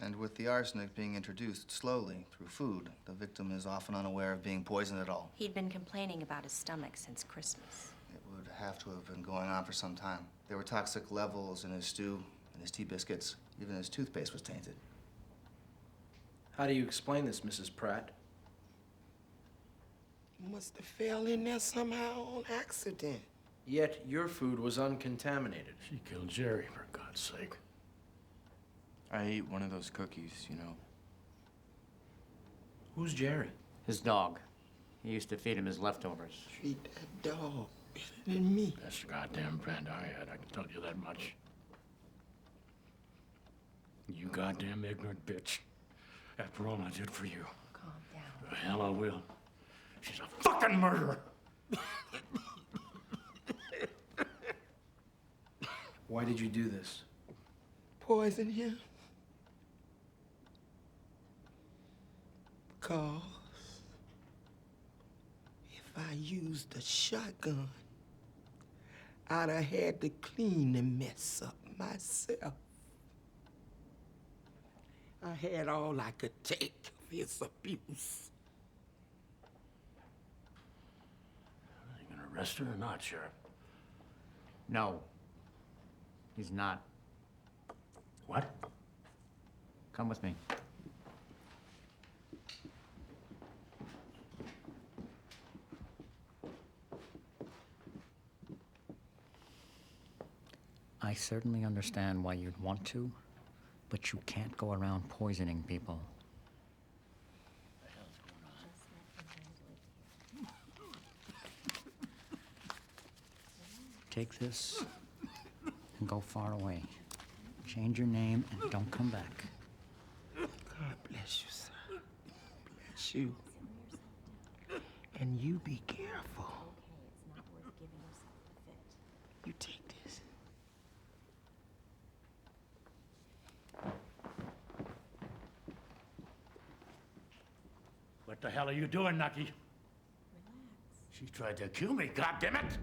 And with the arsenic being introduced slowly through food, the victim is often unaware of being poisoned at all. He'd been complaining about his stomach since Christmas. It would have to have been going on for some time. There were toxic levels in his stew, in his tea biscuits. Even his toothpaste was tainted. How do you explain this, Mrs. Pratt? You must have fell in there somehow on accident. Yet your food was uncontaminated. She killed Jerry, for God's sake. I ate one of those cookies, you know. Who's Jerry? His dog. He used to feed him his leftovers. Treat that dog better than me. Best goddamn friend I had, I can tell you that much. You goddamn ignorant bitch. After all I did for you. Calm down. The hell I will. She's a fucking murderer! Why did you do this? Poison him. Because if I used a shotgun, I'd have had to clean the mess up myself. I had all I could take of his abuse. Are you gonna arrest her or not, Sheriff? No. He's not. What? Come with me. I certainly understand why you'd want to, but you can't go around poisoning people. Take this and go far away. Change your name and don't come back. God bless you, sir. Bless you. And you be careful. Okay, it's not worth giving yourself a fit. You take this. What the hell are you doing, Nucky? Relax. She tried to kill me, goddammit!